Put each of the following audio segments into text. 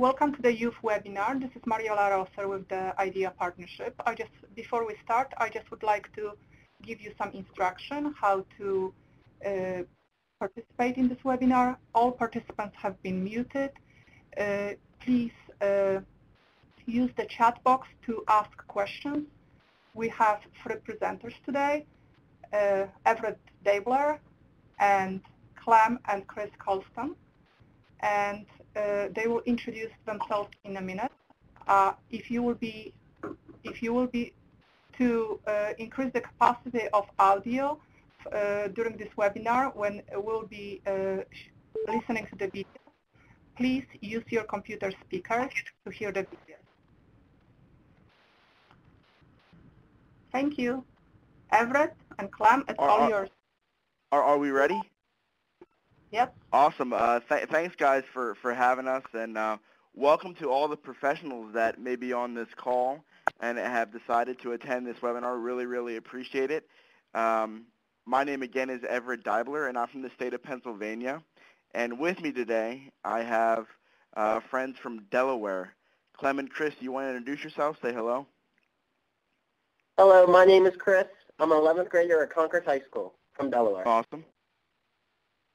welcome to the youth webinar. This is Mariola Rosser with the IDEA Partnership. Before we start, I just would like to give you some instruction how to participate in this webinar. All participants have been muted. Please use the chat box to ask questions. We have 3 presenters today, Everett Dabler and Clem and Chris Colston, and they will introduce themselves in a minute. If you will be to increase the capacity of audio during this webinar when we'll be listening to the video, please use your computer speakers to hear the video. Thank you. Everett and Clem, it's all yours. Are we ready? Yep. Awesome. Thanks, guys, for having us, and welcome to all the professionals that may be on this call and have decided to attend this webinar. Really, really appreciate it. My name, again, is Everett Dabler, and I'm from the state of Pennsylvania. And with me today, I have friends from Delaware. Clem and Chris, you want to introduce yourself? Say hello. Hello, my name is Chris. I'm an 11th grader at Concord High School from Delaware. Awesome.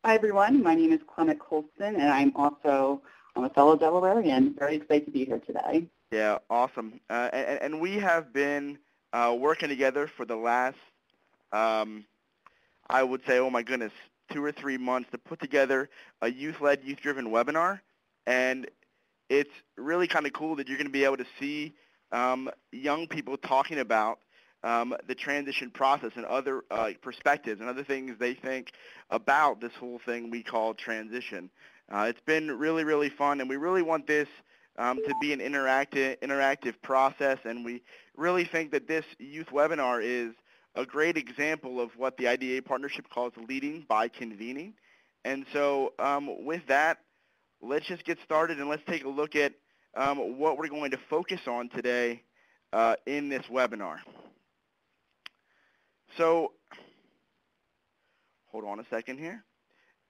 Hi, everyone. My name is Clement Colston, and I'm a fellow Delawarean. Very excited to be here today. Yeah, awesome. And we have been working together for the last, I would say, oh my goodness, 2 or 3 months to put together a youth-led, youth-driven webinar. And it's really kind of cool that you're going to be able to see young people talking about the transition process and other perspectives and other things they think about this whole thing we call transition. It's been really, really fun, and we really want this to be an interactive process, and we really think that this youth webinar is a great example of what the IDEA Partnership calls leading by convening. And so with that, let's just get started, and let's take a look at what we're going to focus on today in this webinar. So, hold on a second here.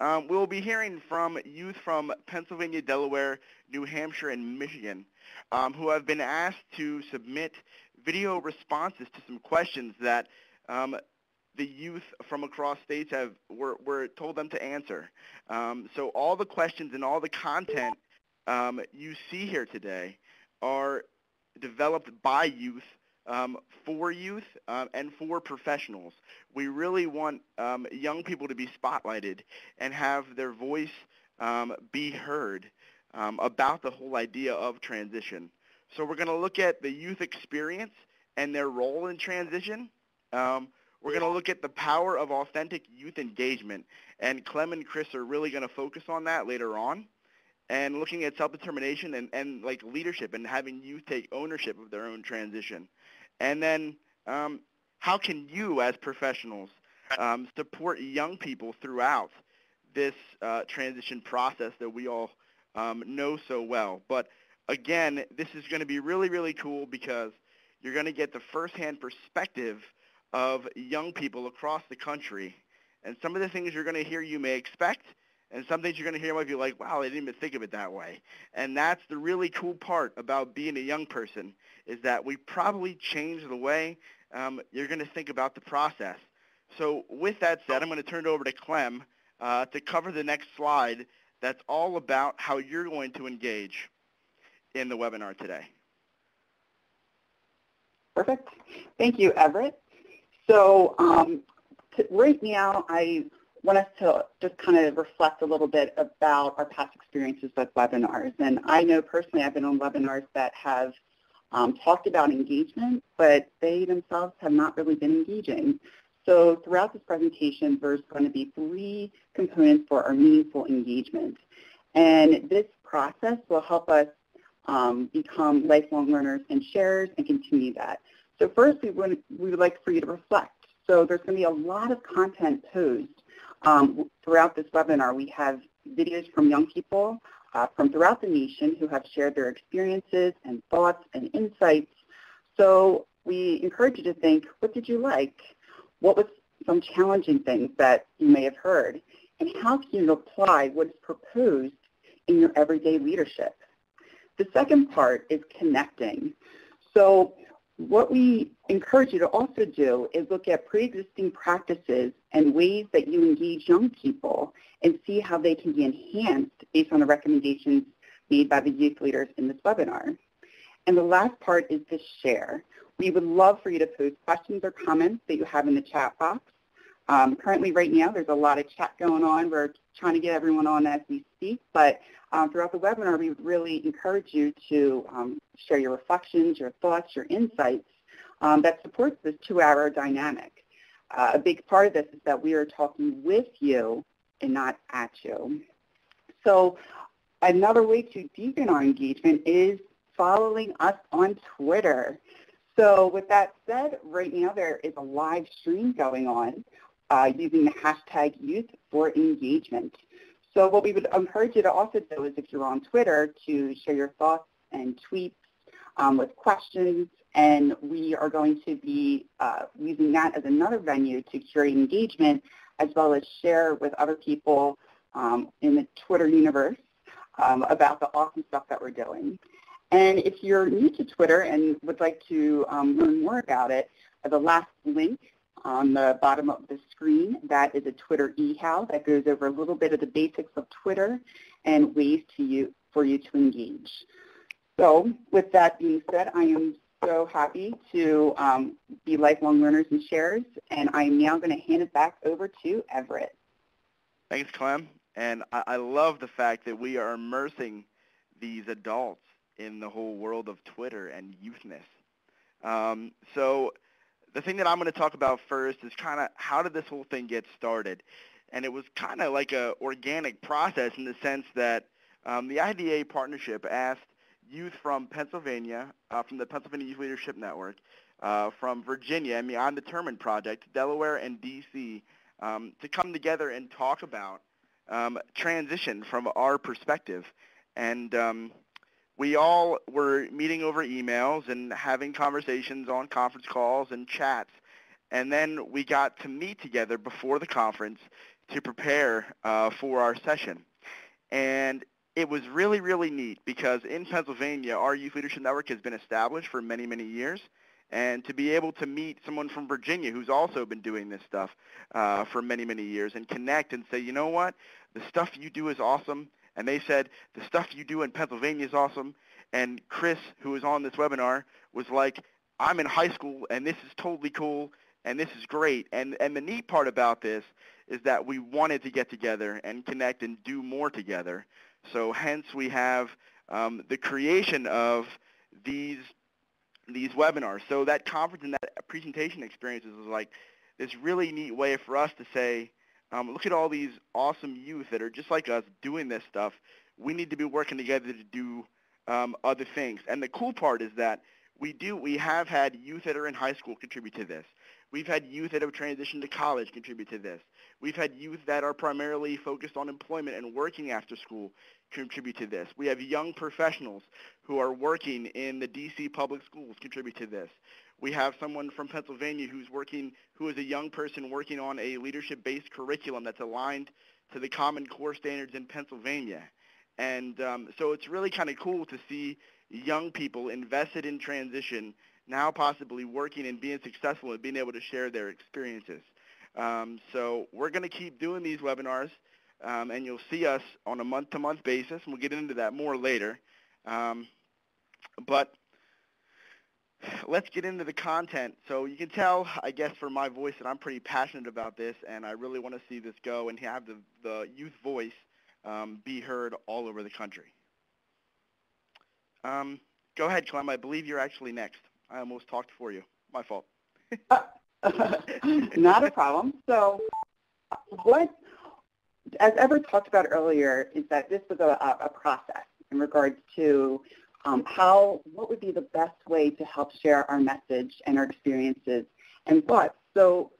We'll be hearing from youth from Pennsylvania, Delaware, New Hampshire, and Michigan who have been asked to submit video responses to some questions that the youth from across states were told them to answer. So all the questions and all the content you see here today are developed by youth, for youth, and for professionals. We really want young people to be spotlighted and have their voice be heard about the whole idea of transition. So we're going to look at the youth experience and their role in transition. We're going to look at the power of authentic youth engagement, and Clem and Chris are really going to focus on that later on, and looking at self-determination and like leadership and having youth take ownership of their own transition. And then how can you as professionals support young people throughout this transition process that we all know so well. But again, this is going to be really, really cool because you're going to get the firsthand perspective of young people across the country. And some of the things you're going to hear you may expect, and some things you're going to hear might be like, wow, I didn't even think of it that way. And that's the really cool part about being a young person, is that we probably change the way you're going to think about the process. So with that said, I'm going to turn it over to Clem to cover the next slide that's all about how you're going to engage in the webinar today. Perfect. Thank you, Everett. So right now, I want us to just kind of reflect a little bit about our past experiences with webinars. And I know personally I've been on webinars that have talked about engagement, but they themselves have not really been engaging. So throughout this presentation, there's going to be 3 components for our meaningful engagement. And this process will help us become lifelong learners and sharers and continue that. So first, we would like for you to reflect. So there's going to be a lot of content posed throughout this webinar. We have videos from young people from throughout the nation who have shared their experiences and thoughts and insights. So we encourage you to think, what did you like? What was some challenging things that you may have heard? And how can you apply what is proposed in your everyday leadership? The second part is connecting. So what we encourage you to also do is look at pre-existing practices and ways that you engage young people and see how they can be enhanced based on the recommendations made by the youth leaders in this webinar. And the last part is to share. We would love for you to post questions or comments that you have in the chat box. Currently right now there's a lot of chat going on. We're trying to get everyone on as we speak, but throughout the webinar we would really encourage you to share your reflections, your thoughts, your insights that supports this 2-hour dynamic. A big part of this is that we are talking with you and not at you. So another way to deepen our engagement is following us on Twitter. So with that said, right now there is a live stream going on using the hashtag YouthForEngagement. So what we would encourage you to also do is if you're on Twitter to share your thoughts and tweets with questions, and we are going to be using that as another venue to curate engagement as well as share with other people in the Twitter universe about the awesome stuff that we're doing. And if you're new to Twitter and would like to learn more about it, the last link on the bottom of the screen, that is a Twitter e-how that goes over a little bit of the basics of Twitter and ways for you to engage. So with that being said, I am so happy to be lifelong learners and sharers, and I am now going to hand it back over to Everett. Thanks, Clem. And I love the fact that we are immersing these adults in the whole world of Twitter and youthness. So the thing that I'm going to talk about first is kind of how did this whole thing get started? And it was kind of like an organic process in the sense that the IDA partnership asked youth from Pennsylvania, from the Pennsylvania Youth Leadership Network, from Virginia and the Undetermined Project, Delaware and D.C., to come together and talk about transition from our perspective. And we all were meeting over emails and having conversations on conference calls and chats. And then we got to meet together before the conference to prepare for our session. And it was really, really neat because in Pennsylvania, our Youth Leadership Network has been established for many, many years. And to be able to meet someone from Virginia who's also been doing this stuff for many, many years and connect and say, you know what, the stuff you do is awesome. And they said, the stuff you do in Pennsylvania is awesome. And Chris, who was on this webinar, was like, I'm in high school, and this is totally cool, and this is great. And the neat part about this is that we wanted to get together and connect and do more together. So hence we have the creation of these webinars. So that conference and that presentation experiences was like this really neat way for us to say, look at all these awesome youth that are just like us doing this stuff. We need to be working together to do other things. And the cool part is that we have had youth that are in high school contribute to this. We've had youth that have transitioned to college contribute to this. We've had youth that are primarily focused on employment and working after school contribute to this. We have young professionals who are working in the D.C. public schools contribute to this. We have someone from Pennsylvania who is a young person working on a leadership-based curriculum that's aligned to the Common Core standards in Pennsylvania. And so it's really kind of cool to see young people invested in transition now possibly working and being successful and being able to share their experiences. So we're going to keep doing these webinars, and you'll see us on a month-to-month basis, and we'll get into that more later. But let's get into the content. So you can tell, I guess, from my voice that I'm pretty passionate about this, and I really want to see this go and have the youth voice be heard all over the country. Go ahead, Clem. I believe you're actually next. I almost talked for you. My fault. Not a problem. So as Everett talked about earlier, is that this was a process in regards to what would be the best way to help share our message and our experiences and what. So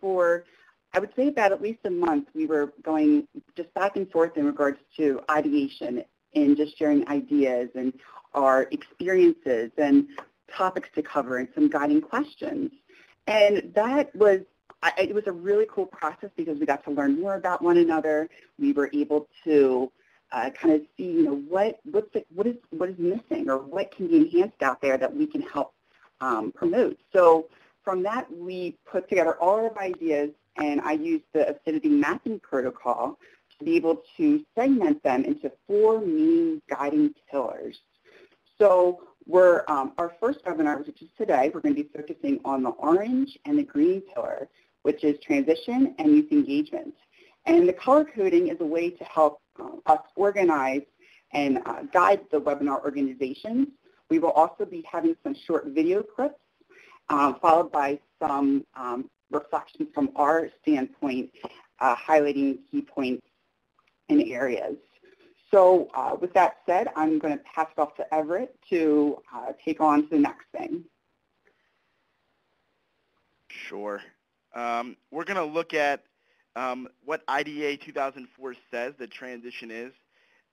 I would say about at least a month, we were going just back and forth in regards to ideation and just sharing ideas and our experiences and topics to cover and some guiding questions. And it was a really cool process because we got to learn more about one another. We were able to kind of see, you know, what is missing or what can be enhanced out there that we can help promote. So from that, we put together all of our ideas, and I used the acidity mapping protocol to be able to segment them into 4 main guiding pillars. So our first webinar, which is today, we're going to be focusing on the orange and the green pillar, which is transition and youth engagement. And the color coding is a way to help us organize and guide the webinar organizations. We will also be having some short video clips, followed by some reflections from our standpoint, highlighting key points and areas. So with that said, I'm going to pass it off to Everett to take on to the next thing. Sure. We're going to look at what IDA 2004 says that transition is.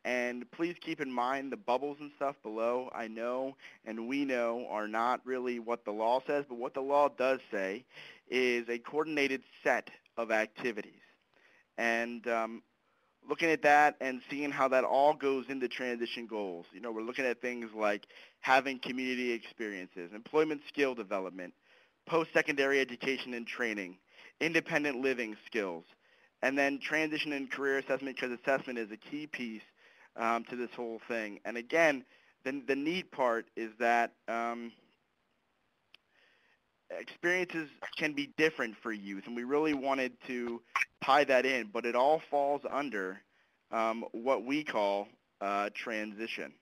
And please keep in mind the bubbles and stuff below, I know and we know are not really what the law says, but what the law does say is a coordinated set of activities. And looking at that and seeing how that all goes into transition goals. You know, we're looking at things like having community experiences, employment skill development, post-secondary education and training, independent living skills, and then transition and career assessment, because assessment is a key piece to this whole thing. And again, the neat part is that experiences can be different for youth, and we really wanted to tie that in, but it all falls under what we call transition.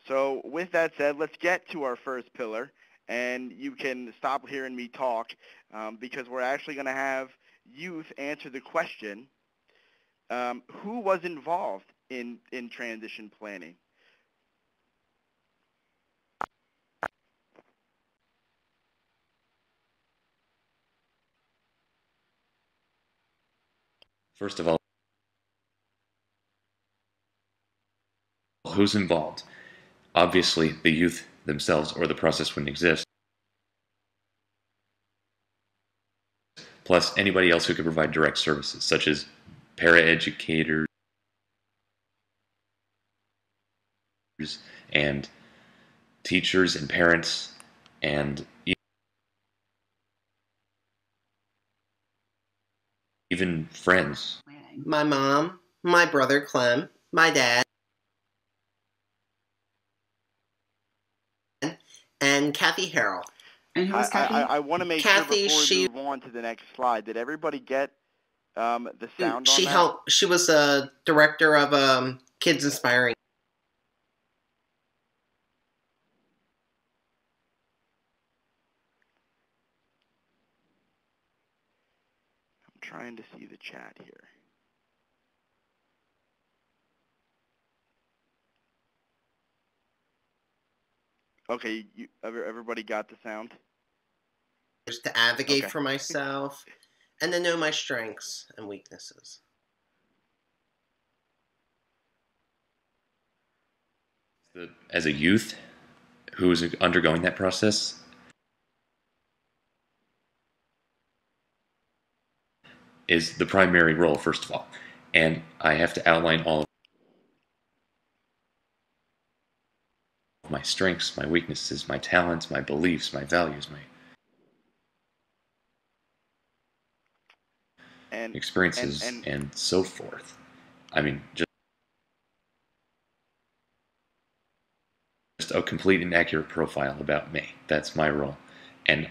So with that said, let's get to our first pillar, and you can stop hearing me talk because we're actually going to have youth answer the question, who was involved in transition planning? First of all, who's involved? Obviously, the youth themselves, or the process wouldn't exist. Plus, anybody else who could provide direct services, such as paraeducators and teachers and parents and even friends. My mom, my brother Clem, my dad, and Kathy Harrell. And who was Kathy? I want to make Kathy, sure before we move on to the next slide, did everybody get the sound she on that? helped. She was a director of Kids Inspiring. I'm trying to see the chat here. Okay, everybody got the sound? To advocate for myself and to know my strengths and weaknesses. As a youth who is undergoing that process, is the primary role, first of all. And I have to outline all of my strengths, my weaknesses, my talents, my beliefs, my values, my experiences, and so forth. I mean, just a complete and accurate profile about me. That's my role. And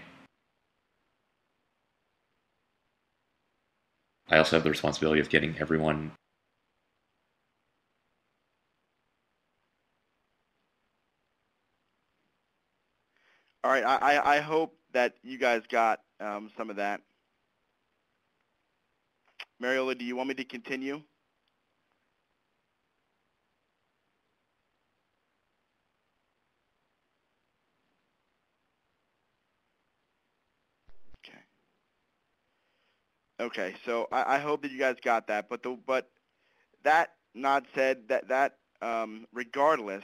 I also have the responsibility of getting everyone All right, I hope that you guys got some of that. Mariola, do you want me to continue? Okay, so I hope that you guys got that. But that not said, regardless,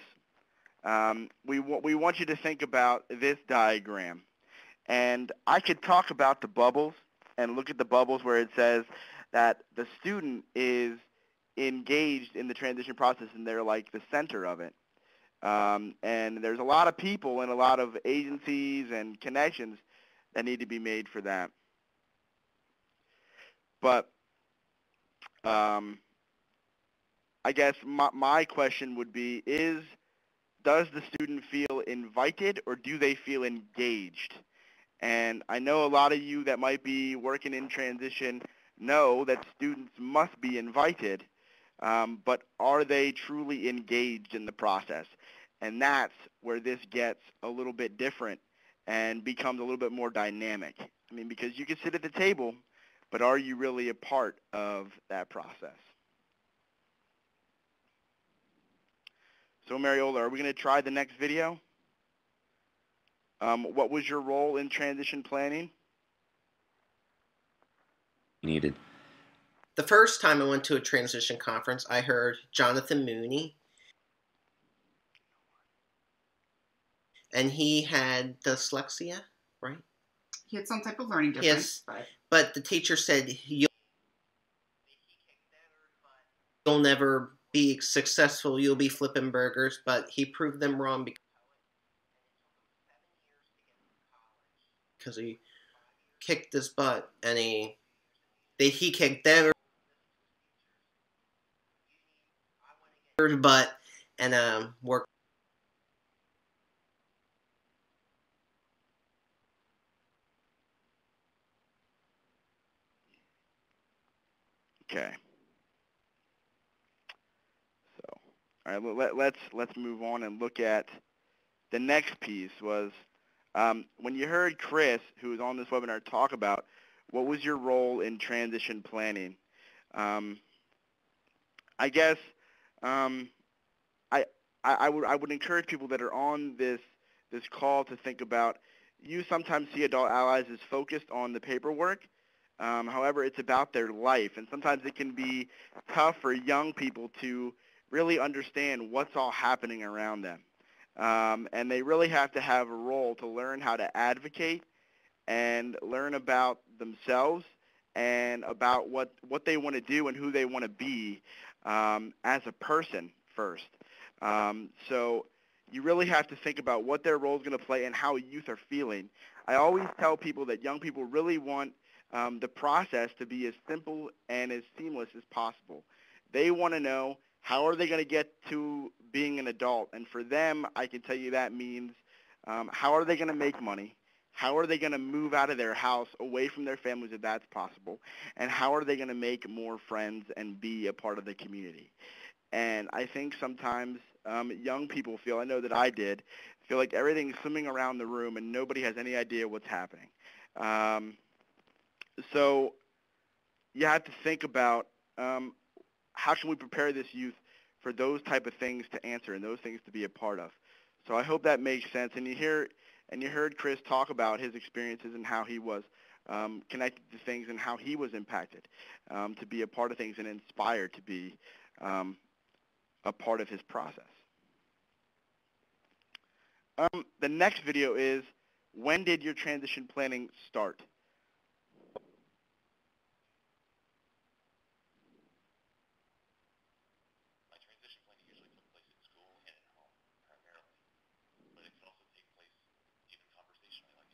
we want you to think about this diagram. And I could talk about the bubbles and look at the bubbles where it says that the student is engaged in the transition process, and they're like the center of it. And there's a lot of people and a lot of agencies and connections that need to be made for that. But I guess my question would be does the student feel invited or do they feel engaged? And I know a lot of you that might be working in transition know that students must be invited, but are they truly engaged in the process? And that's where this gets a little bit different and becomes a little bit more dynamic. I mean, because you can sit at the table, but are you really a part of that process? So Mariola, are we going to try the next video? What was your role in transition planning? Needed. The first time I went to a transition conference, I heard Jonathan Mooney. And he had dyslexia, right? He had some type of learning difference. Yes, but the teacher said, you'll never be successful, you'll be flipping burgers, but he proved them wrong because he kicked his butt, and he kicked their butt and worked. Okay. So, all right, let's move on and look at the next piece. Was when you heard Chris, who was on this webinar, talk about what was your role in transition planning. I guess I would encourage people that are on this call to think about. You sometimes see adult allies as focused on the paperwork. However, it's about their life, and sometimes it can be tough for young people to really understand what's all happening around them. And they really have to have a role to learn how to advocate and learn about themselves and about what they want to do and who they want to be as a person first. So you really have to think about what their role is going to play and how youth are feeling. I always tell people that young people really want the process to be as simple and as seamless as possible. They want to know, how are they going to get to being an adult? And for them, I can tell you that means how are they going to make money? How are they going to move out of their house away from their families if that's possible? And how are they going to make more friends and be a part of the community? And I think sometimes young people feel, I know that I did, feel like everything's swimming around the room and nobody has any idea what's happening. So you have to think about how can we prepare this youth for those type of things to answer and those things to be a part of. So I hope that makes sense. And you heard Chris talk about his experiences and how he was connected to things and how he was impacted to be a part of things and inspired to be a part of his process. The next video is, when did your transition planning start?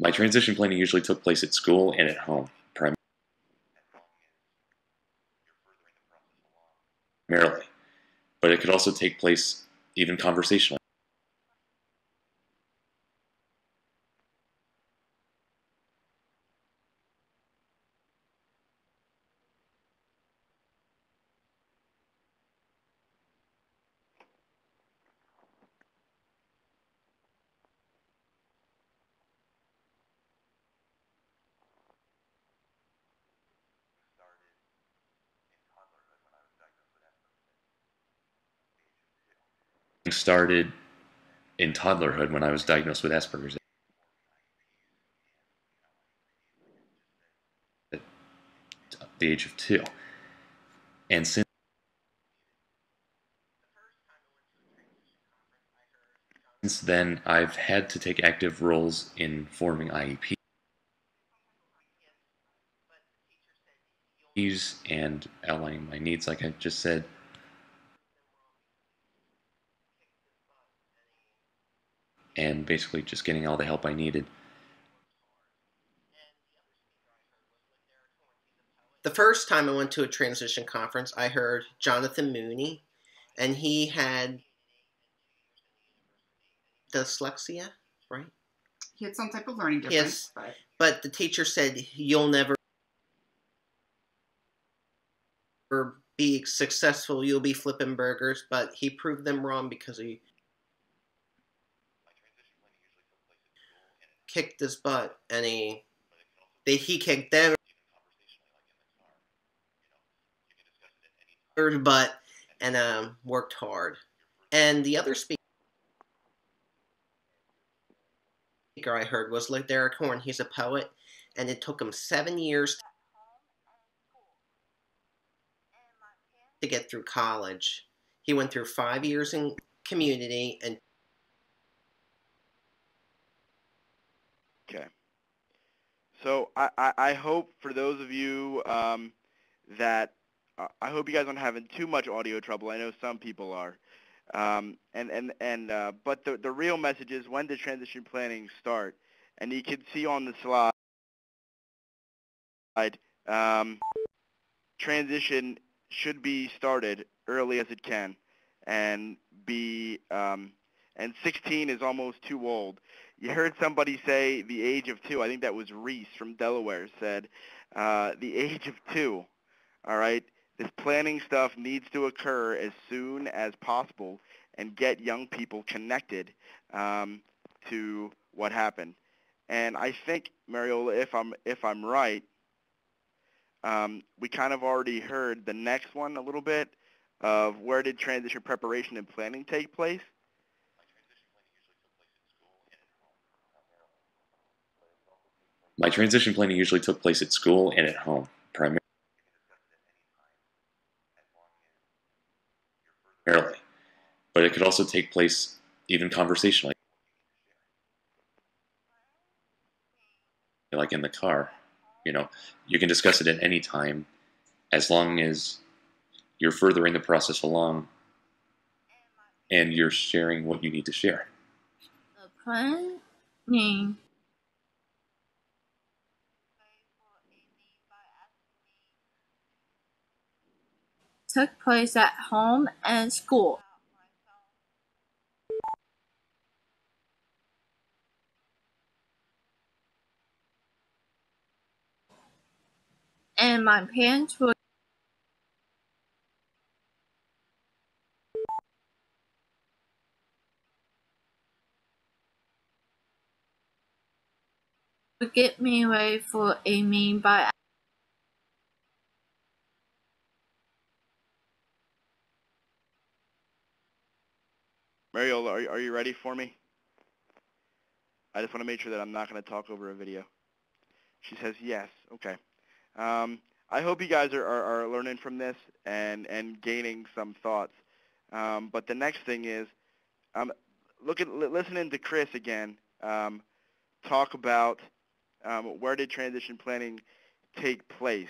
My transition planning usually took place at school and at home, primarily. But it could also take place even conversationally. Started in toddlerhood when I was diagnosed with Asperger's at the age of 2. And since then, I've had to take active roles in forming IEPs and outlining my needs, like I just said. and basically just getting all the help I needed. The first time I went to a transition conference, I heard Jonathan Mooney, and he had dyslexia, right? He had some type of learning difference. Yes, but the teacher said, you'll never be successful, you'll be flipping burgers, but he proved them wrong because he kicked his butt, and he kicked their butt and worked hard. And the other speaker I heard was like Derek Horn. He's a poet, and it took him 7 years to get through college. He went through 5 years in community and Okay. So I hope for those of you that I hope you guys aren't having too much audio trouble. I know some people are. But the real message is, when does transition planning start? And you can see on the slide, transition should be started early as it can, and 16 is almost too old. You heard somebody say the age of 2. I think that was Reese from Delaware said the age of 2. All right, this planning stuff needs to occur as soon as possible and get young people connected to what happened. And I think, Mariola, if I'm right, we kind of already heard the next one a little bit of where did transition preparation and planning take place. My transition planning usually took place at school and at home, primarily. But it could also take place even conversationally, like in the car. You know, you can discuss it at any time as long as you're furthering the process along and you're sharing what you need to share. The planning took place at home and school. And my parents would get me ready for a meeting by Mariola, are you ready for me? I just want to make sure that I'm not going to talk over a video. She says yes. Okay. I hope you guys are learning from this and gaining some thoughts. But the next thing is, listening to Chris again talk about where did transition planning take place.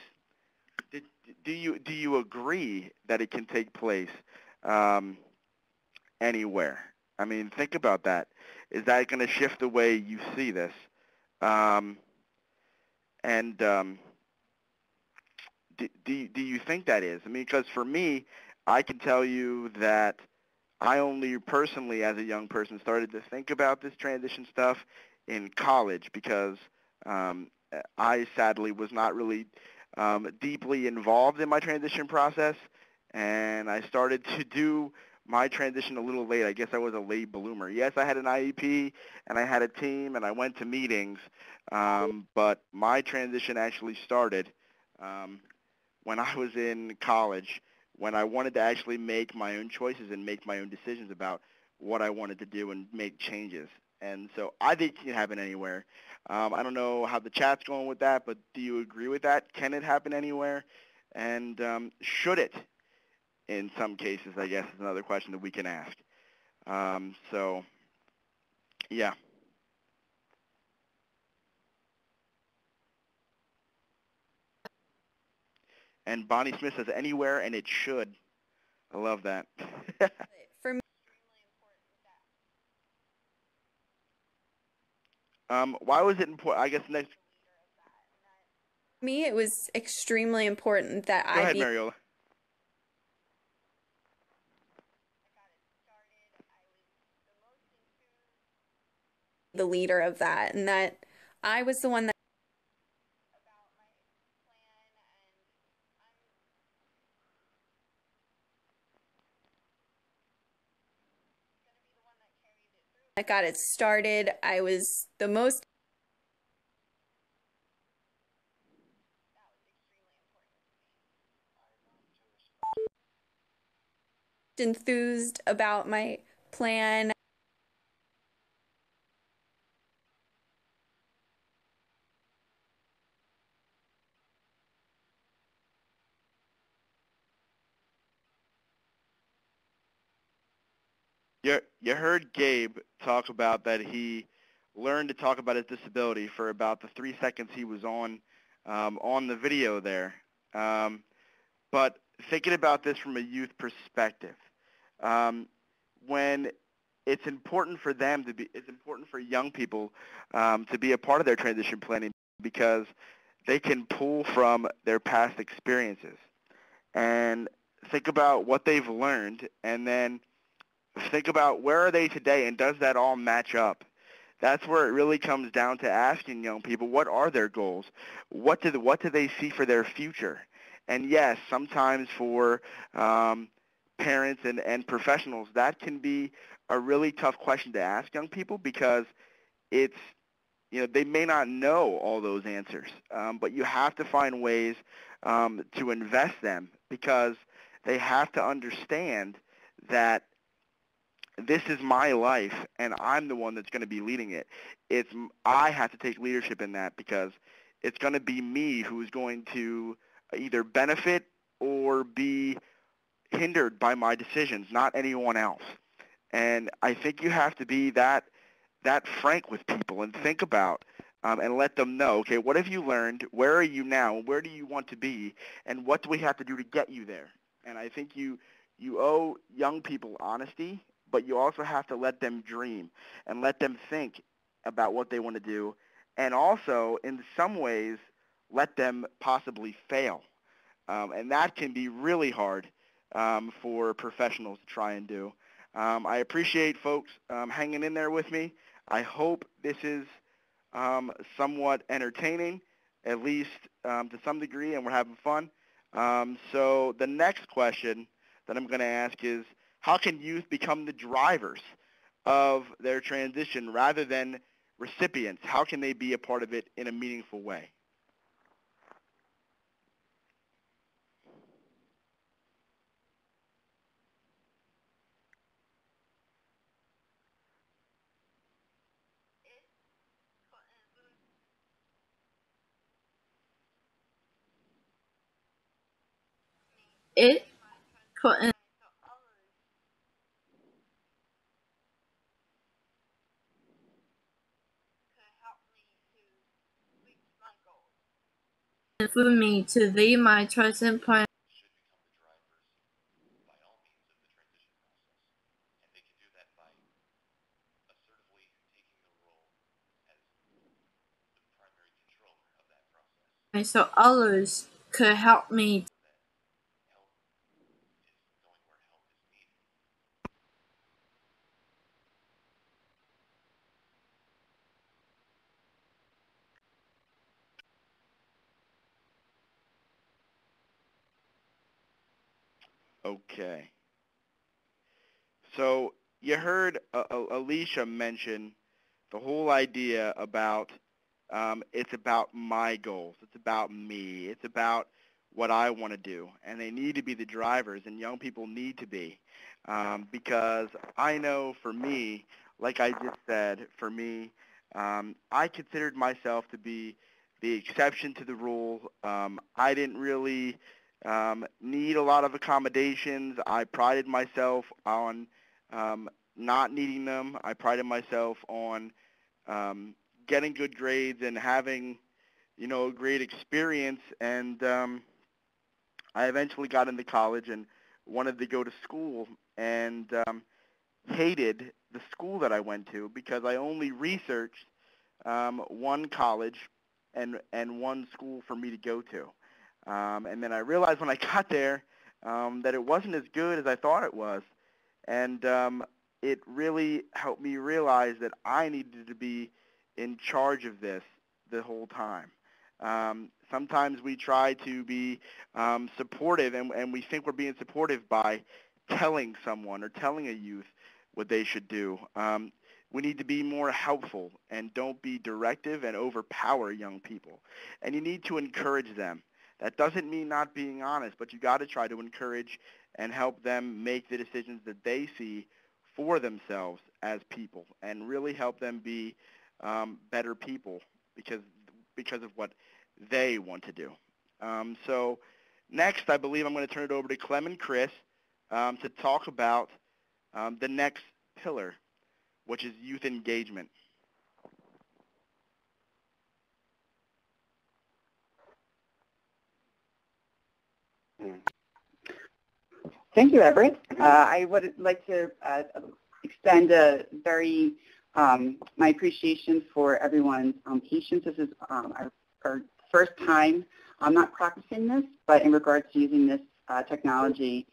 Do you agree that it can take place anywhere? I mean, think about that. Is that going to shift the way you see this? Do you think that is? I mean, because for me, I can tell you that I only personally, as a young person, started to think about this transition stuff in college because I sadly was not really deeply involved in my transition process, and I started to do my transition a little late. I guess I was a late bloomer. Yes, I had an IEP, and I had a team, and I went to meetings, but my transition actually started when I was in college, when I wanted to actually make my own choices and make my own decisions about what I wanted to do and make changes. And so I think it can happen anywhere. I don't know how the chat's going with that, but do you agree with that? Can it happen anywhere? And should it? In some cases, I guess, is another question that we can ask. So, yeah. And Bonnie Smith says anywhere, and it should. I love that. For me, Why was it important? I guess next. Me, it was extremely important that Go ahead, Mariola. The leader of that, and that I was the one that got it started. I was the most enthused about my plan. You heard Gabe talk about that he learned to talk about his disability for about the 3 seconds he was on the video there. But thinking about this from a youth perspective, when it's important for them to be, it's important for young people to be a part of their transition planning because they can pull from their past experiences and think about what they've learned and then think about where are they today and does that all match up? That's where it really comes down to asking young people, what are their goals? What do they see for their future? And yes, sometimes for parents and professionals, that can be a really tough question to ask young people because it's, they may not know all those answers, but you have to find ways to invest them because they have to understand that this is my life, and I'm the one that's going to be leading it. I have to take leadership in that because it's going to be me who's going to either benefit or be hindered by my decisions, not anyone else. And I think you have to be that frank with people and think about and let them know, okay, what have you learned? Where are you now? Where do you want to be? And what do we have to do to get you there? And I think you owe young people honesty, but you also have to let them dream and let them think about what they want to do. And also, in some ways, let them possibly fail. And that can be really hard for professionals to try and do. I appreciate folks hanging in there with me. I hope this is somewhat entertaining, at least to some degree, and we're having fun. So the next question that I'm going to ask is, how can youth become the drivers of their transition rather than recipients? How can they be a part of it in a meaningful way? It couldn't for me to lead my transition plan. And so others could help me. Okay. So you heard Alicia mention the whole idea about it's about my goals. It's about me. It's about what I want to do. And they need to be the drivers, and young people need to be. Because I know for me, like I just said, for me, I considered myself to be the exception to the rule. I didn't really need a lot of accommodations. I prided myself on not needing them. I prided myself on getting good grades and having, a great experience. And I eventually got into college and wanted to go to school and hated the school that I went to because I only researched one college and one school for me to go to. And then I realized when I got there that it wasn't as good as I thought it was. And it really helped me realize that I needed to be in charge of this the whole time. Sometimes we try to be supportive, and we think we're being supportive by telling someone or telling a youth what they should do. We need to be more helpful and don't be directive and overpower young people. And you need to encourage them. That doesn't mean not being honest, but you got to try to encourage and help them make the decisions that they see for themselves as people, and really help them be better people because of what they want to do. So next, I believe I'm going to turn it over to Clem and Chris to talk about the next pillar, which is youth engagement. Thank you, Everett. I would like to extend a very my appreciation for everyone's patience. This is our first time. I'm not practicing this, but in regards to using this technology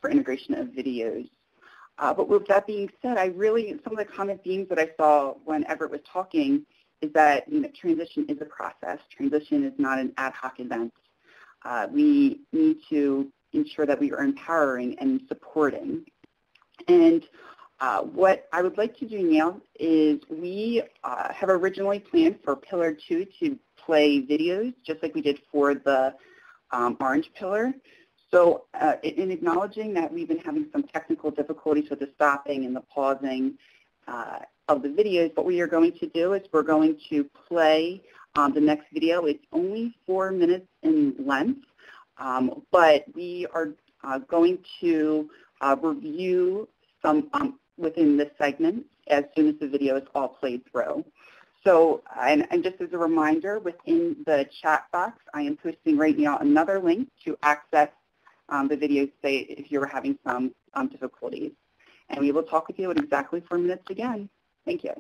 for integration of videos. But with that being said, some of the common themes that I saw when Everett was talking is that transition is a process. Transition is not an ad hoc event. We need to ensure that we are empowering and supporting. And what I would like to do now is we have originally planned for Pillar 2 to play videos, just like we did for the orange pillar. So in acknowledging that we've been having some technical difficulties with the stopping and the pausing of the videos, what we are going to do is we're going to play the next video. It's only 4 minutes in length. But we are going to review some within this segment as soon as the video is all played through. So, and just as a reminder, within the chat box, I am posting right now another link to access the video, say if you're having some difficulties. And we will talk with you in exactly 4 minutes again. Thank you.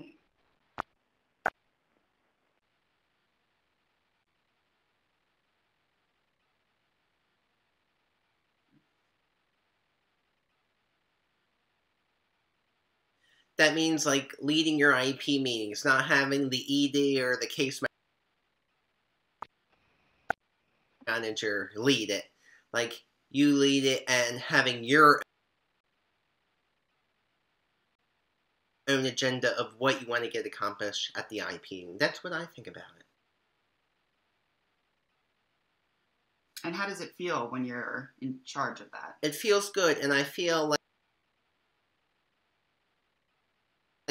That means like leading your IEP meetings, not having the ED or the case manager lead it. Like you lead it and having your own agenda of what you want to get accomplished at the IEP meeting. That's what I think about it. And how does it feel when you're in charge of that? It feels good, and I feel like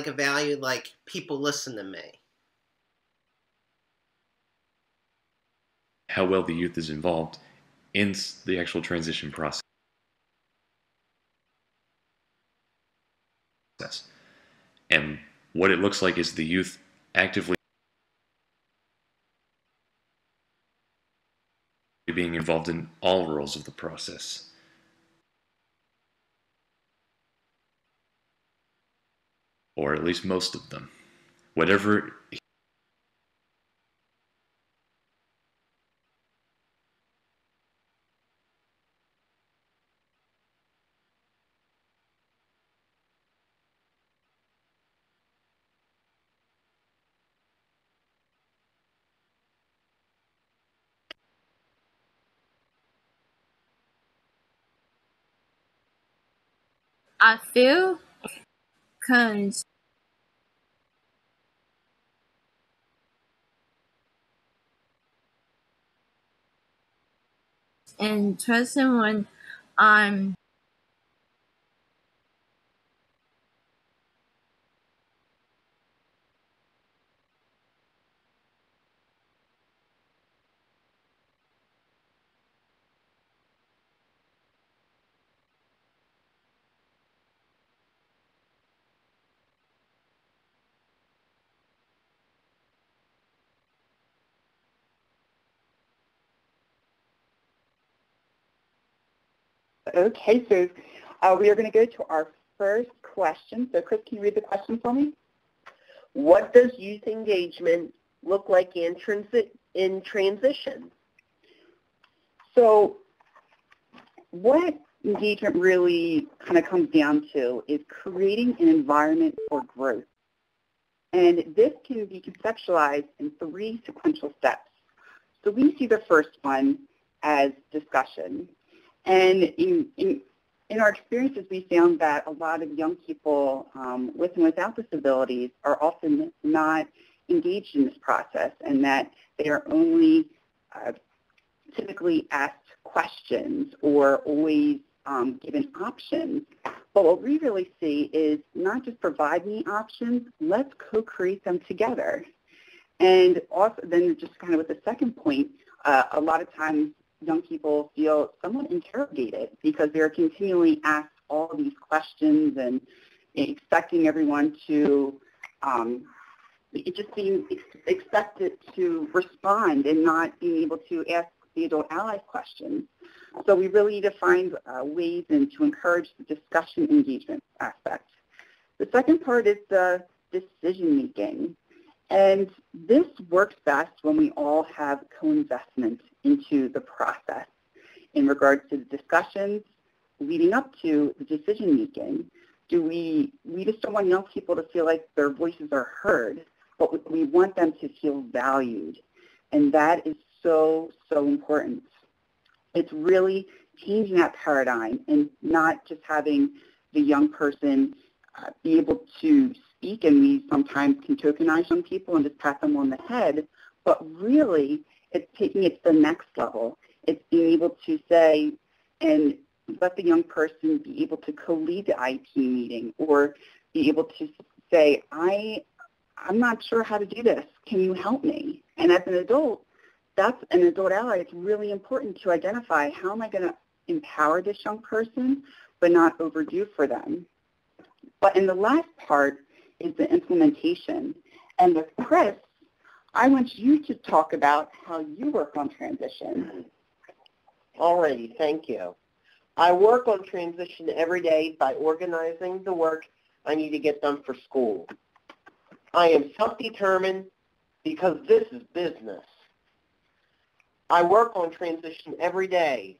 a value, like people listen to me. How well the youth is involved in the actual transition process. And what it looks like is the youth actively being involved in all roles of the process. Or at least most of them. Whatever I feel cons interesting when I'm Okay, so we are going to go to our first question. So Chris, can you read the question for me? What does youth engagement look like in transition? So what engagement really kind of comes down to is creating an environment for growth. And this can be conceptualized in 3 sequential steps. So we see the first one as discussion. And in our experiences, we found that a lot of young people with and without disabilities are often not engaged in this process, and that they are only typically asked questions or always given options. But what we really see is not just provide me options, let's co-create them together. And also then just kind of with the second point, a lot of times young people feel somewhat interrogated because they're continually asked all these questions and expecting everyone to just being expected to respond and not being able to ask the adult allies questions. So we really need to find ways and to encourage the discussion engagement aspect. The second part is the decision making. And this works best when we all have co-investment into the process in regards to the discussions leading up to the decision making. We just don't want young people to feel like their voices are heard, but we want them to feel valued. And that is so, so important. It's really changing that paradigm and not just having the young person be able to speak, and we sometimes can tokenize young people and just pat them on the head, but really it's taking it to the next level. It's being able to say and let the young person be able to co-lead the IEP meeting or be able to say, I'm not sure how to do this. Can you help me? And as an adult, that's an adult ally. It's really important to identify how am I going to empower this young person but not overdo for them. But in the last part is the implementation. And with Chris, I want you to talk about how you work on transition. Alrighty, thank you. I work on transition every day by organizing the work I need to get done for school. I am self-determined because this is business. I work on transition every day.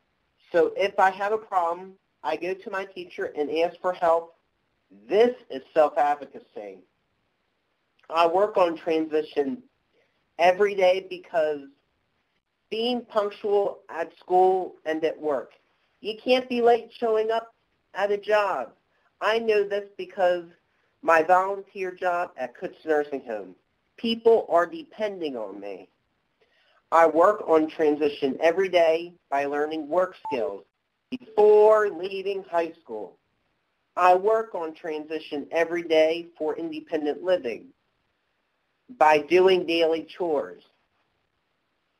So if I have a problem, I go to my teacher and ask for help. This is self-advocacy. I work on transition every day because being punctual at school and at work. You can't be late showing up at a job. I know this because my volunteer job at Cook's Nursing Home. People are depending on me. I work on transition every day by learning work skills before leaving high school. I work on transition every day for independent living by doing daily chores.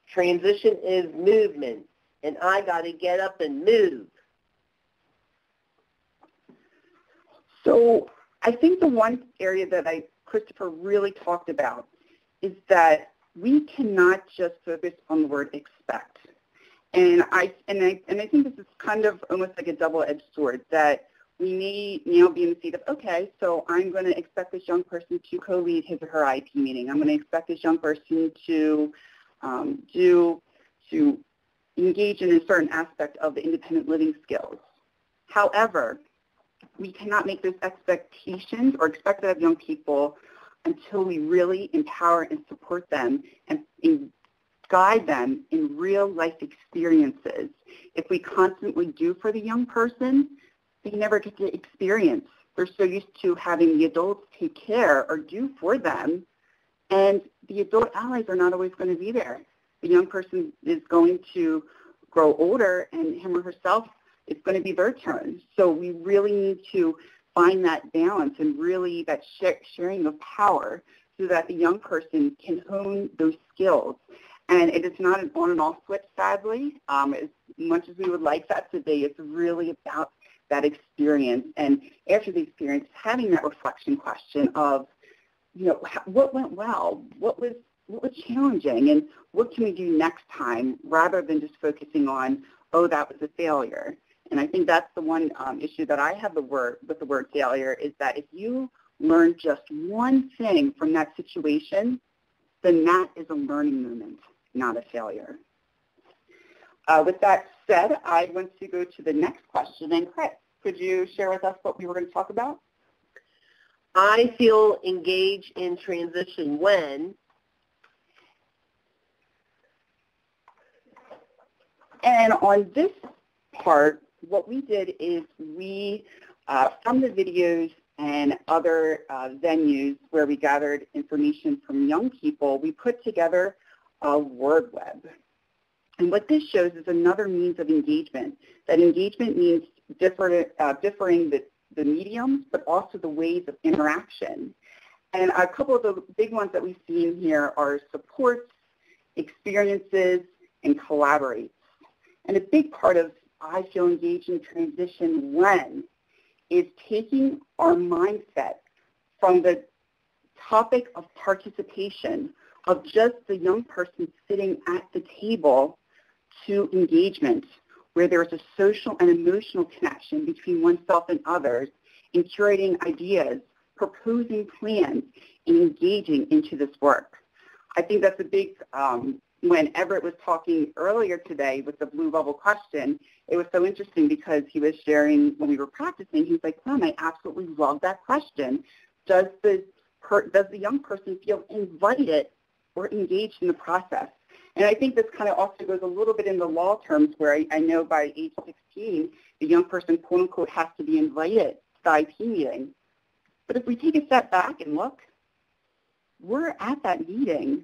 Transition is movement, and I got to get up and move. So I think the one area that Christopher really talked about is that we cannot just focus on the word expect. And I think this is kind of almost like a double-edged sword, that we may now be in the seat of, okay, so I'm going to expect this young person to co-lead his or her IEP meeting. I'm going to expect this young person to engage in a certain aspect of the independent living skills. However, we cannot make those expectations or expect that of young people until we really empower and support them and guide them in real life experiences. If we constantly do for the young person, they never get to experience. They're so used to having the adults take care or do for them, and the adult allies are not always going to be there. The young person is going to grow older, and him or herself, it's going to be their turn. So we really need to find that balance and really that sharing of power so that the young person can hone those skills. And it is not an on and off switch, sadly. As much as we would like that to be, it's really about that experience. And after the experience, having that reflection question of, what went well? What was challenging? And what can we do next time, rather than just focusing on, oh, that was a failure. And I think that's the one issue that I have with the word failure, is that if you learn just one thing from that situation, then that is a learning moment, not a failure. With that said, I want to go to the next question. And Chris, could you share with us what we were going to talk about? I feel engaged in transition when. And on this part, what we did is we, from the videos and other venues where we gathered information from young people, we put together a word web. And what this shows is another means of engagement. That engagement means differing the mediums, but also the ways of interaction. And a couple of the big ones that we've seen here are supports, experiences, and collaborates. And a big part of I feel engaged in transition when is taking our mindset from the topic of participation of just the young person sitting at the table to engagement, where there's a social and emotional connection between oneself and others, in curating ideas, proposing plans, and engaging into this work. I think that's a big, when Everett was talking earlier today with the blue bubble question, it was so interesting because he was sharing when we were practicing, he was like, Mom, I absolutely love that question. Does the young person feel invited or engaged in the process? And I think this kind of also goes a little bit in the law terms where I know by age 16, the young person, quote unquote, has to be invited to the IP meeting. But if we take a step back and look, we're at that meeting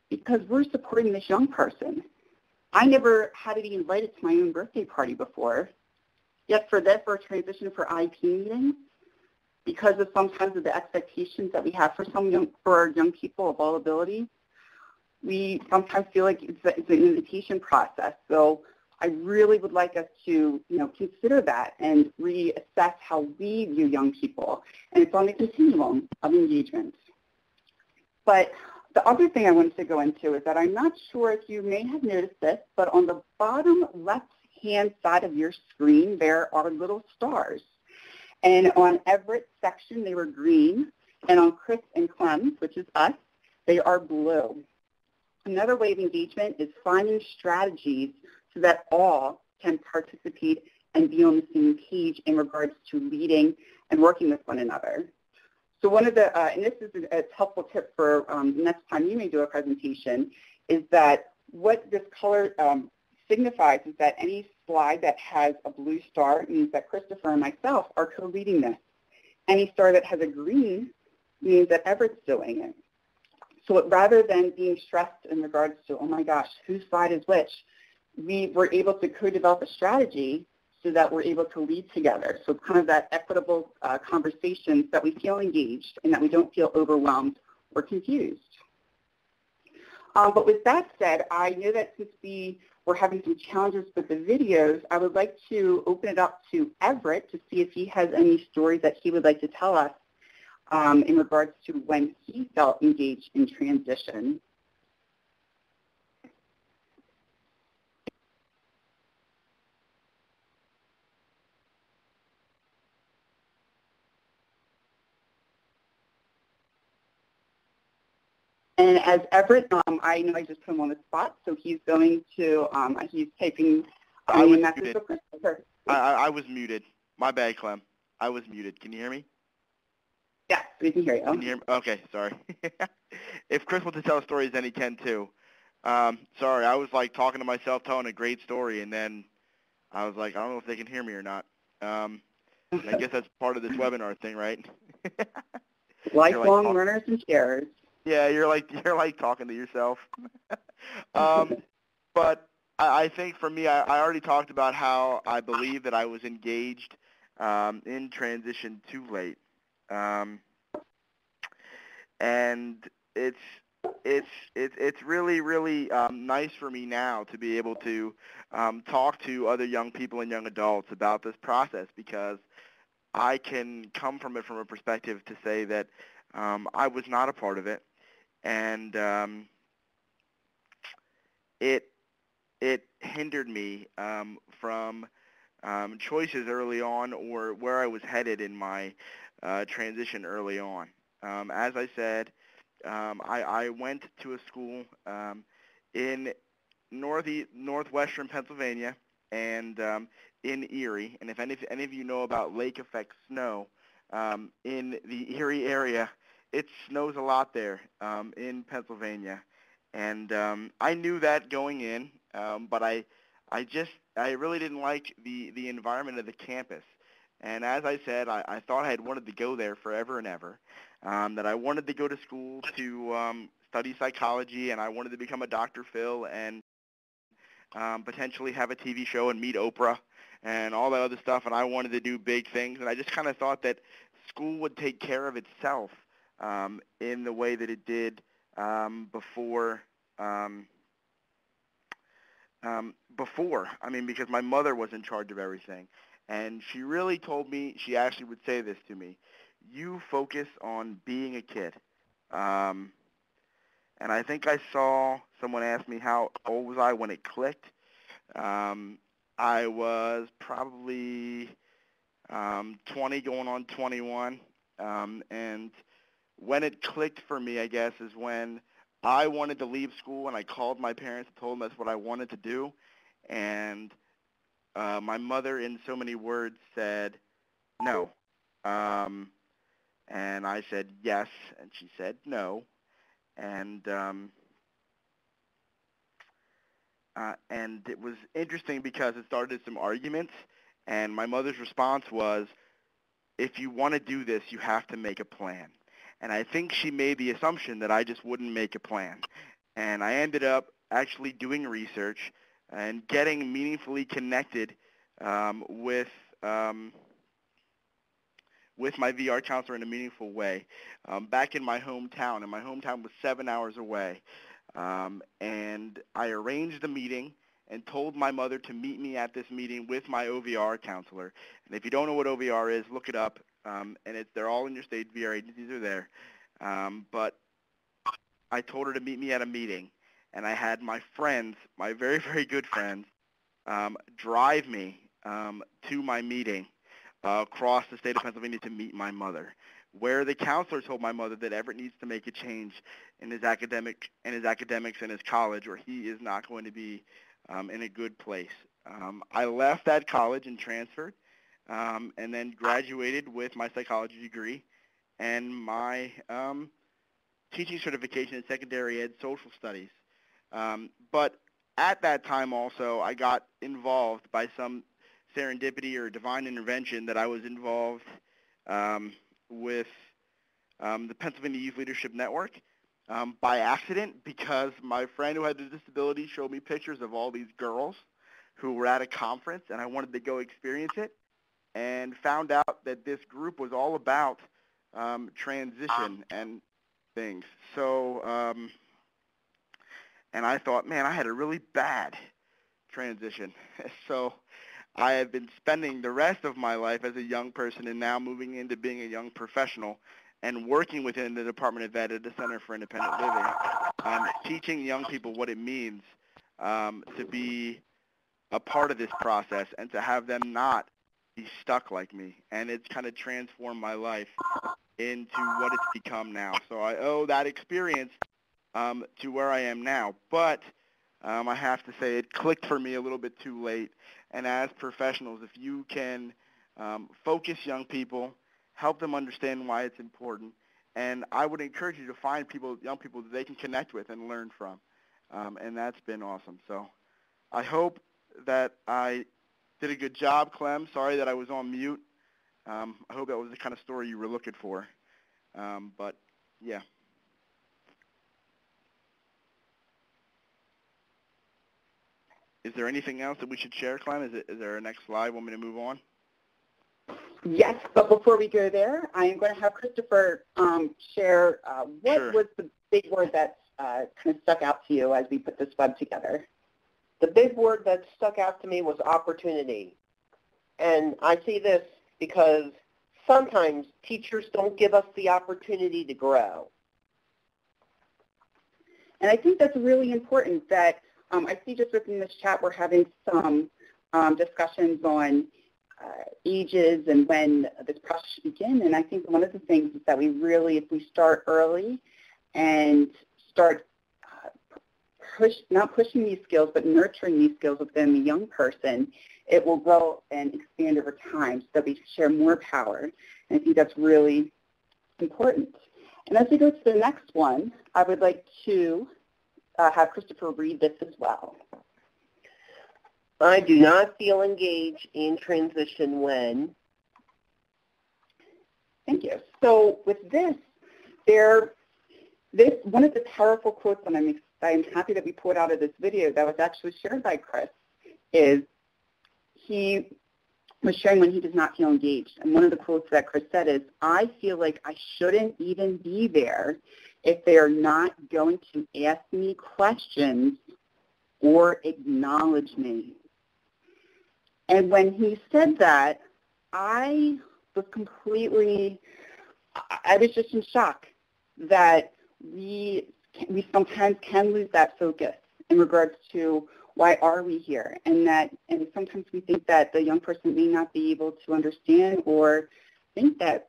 because we're supporting this young person. I never had to be invited to my own birthday party before. Yet for this, for a transition for IP meetings, because of sometimes of the expectations that we have for our young people of all abilities, we sometimes feel like it's an invitation process. So I really would like us to, consider that and reassess how we view young people. And it's on the continuum of engagement. But the other thing I wanted to go into is that I'm not sure if you may have noticed this, but on the bottom left-hand side of your screen, there are little stars. And on Everett's section, they were green. And on Chris and Clem's, which is us, they are blue. Another way of engagement is finding strategies so that all can participate and be on the same page in regards to leading and working with one another. So one of the, and this is a helpful tip for next time you may do a presentation, is that what this color signifies is that any slide that has a blue star means that Christopher and myself are co-leading this. Any star that has a green means that Everett's doing it. So rather than being stressed in regards to, oh my gosh, whose slide is which, we were able to co-develop a strategy so that we're able to lead together. So kind of that equitable conversations that we feel engaged and that we don't feel overwhelmed or confused. But with that said, I know that since we were having some challenges with the videos, I would like to open it up to Everett to see if he has any stories that he would like to tell us in regards to when he felt engaged in transition. And as Everett, I know I just put him on the spot, so he's going to, he's typing a message for Christopher. I was muted. My bad, Clem. I was muted. Can you hear me? Yeah, we can hear you. Can you hear me? Okay, sorry. If Chris wants to tell stories, then he can too. Sorry, I was like talking to myself, telling a great story, and then I was like, I don't know if they can hear me or not. I guess that's part of this webinar thing, right? Lifelong learners and sharers. Yeah, you're like talking to yourself. But I think for me, I already talked about how I believe that I was engaged in transition too late. And it's really, really nice for me now to be able to talk to other young people and young adults about this process, because I can come from it from a perspective to say that I was not a part of it, and it hindered me from choices early on, or where I was headed in my transition early on. As I said, I went to a school in northwestern Pennsylvania and in Erie. And if any of you know about lake effect snow, in the Erie area, it snows a lot there in Pennsylvania. And I knew that going in, but I really didn't like the environment of the campus. And as I said, I thought I had wanted to go there forever and ever, that I wanted to go to school to study psychology, and I wanted to become a Dr. Phil and potentially have a TV show and meet Oprah and all that other stuff, and I wanted to do big things. And I just kind of thought that school would take care of itself in the way that it did before. I mean, because my mother was in charge of everything. And she really told me, she actually would say this to me, you focus on being a kid. And I think I saw someone ask me how old was I when it clicked. I was probably 20 going on 21. And when it clicked for me, I guess, is when I wanted to leave school and I called my parents and told them that's what I wanted to do. And my mother, in so many words, said no. And I said yes, and she said no. And it was interesting because it started some arguments, and my mother's response was, if you want to do this, you have to make a plan. And I think she made the assumption that I just wouldn't make a plan. And I ended up actually doing research and getting meaningfully connected with my VR counselor in a meaningful way back in my hometown. And my hometown was 7 hours away. And I arranged the meeting and told my mother to meet me at this meeting with my OVR counselor. And if you don't know what OVR is, look it up. And they're all in your state. VR agencies are there. But I told her to meet me at a meeting. And I had my friends, my very, very good friends, drive me to my meeting across the state of Pennsylvania to meet my mother, where the counselor told my mother that Everett needs to make a change in his academics and his college, or he is not going to be in a good place. I left that college and transferred, and then graduated with my psychology degree and my teaching certification in secondary ed social studies. But at that time also, I got involved by some serendipity or divine intervention that I was involved with the Pennsylvania Youth Leadership Network by accident, because my friend who had the disability showed me pictures of all these girls who were at a conference, and I wanted to go experience it, and found out that this group was all about transition and things. So, and I thought, man, I had a really bad transition. So I have been spending the rest of my life as a young person and now moving into being a young professional and working within the Department of Ed at the Center for Independent Living, teaching young people what it means to be a part of this process and to have them not be stuck like me. And it's kind of transformed my life into what it's become now. So I owe that experience to where I am now. But I have to say it clicked for me a little bit too late. And as professionals, if you can focus young people, help them understand why it's important, and I would encourage you to find young people that they can connect with and learn from. And that's been awesome. So I hope that I did a good job, Clem. Sorry that I was on mute. I hope that was the kind of story you were looking for. But yeah. Is there anything else that we should share, Clem? Is there a next slide? Want me to move on? Yes, but before we go there, I am going to have Christopher share what Sure. was the big word that kind of stuck out to you as we put this web together. The big word that stuck out to me was opportunity. And I see this because sometimes teachers don't give us the opportunity to grow. And I think that's really important that I see just within this chat we're having some discussions on ages and when this process should begin. And I think one of the things is that we really, if we start early and start not pushing these skills, but nurturing these skills within the young person, it will grow and expand over time so that we share more power. And I think that's really important. And as we go to the next one, I would like to have Christopher read this as well. I do not feel engaged in transition when. Thank you. So with this, one of the powerful quotes that I'm happy that we pulled out of this video that was actually shared by Chris is he was sharing when he does not feel engaged. And one of the quotes that Chris said is, I feel like I shouldn't even be there if they are not going to ask me questions or acknowledge me. And when he said that, I was just in shock that we sometimes can lose that focus in regards to why are we here, and sometimes we think that the young person may not be able to understand or think that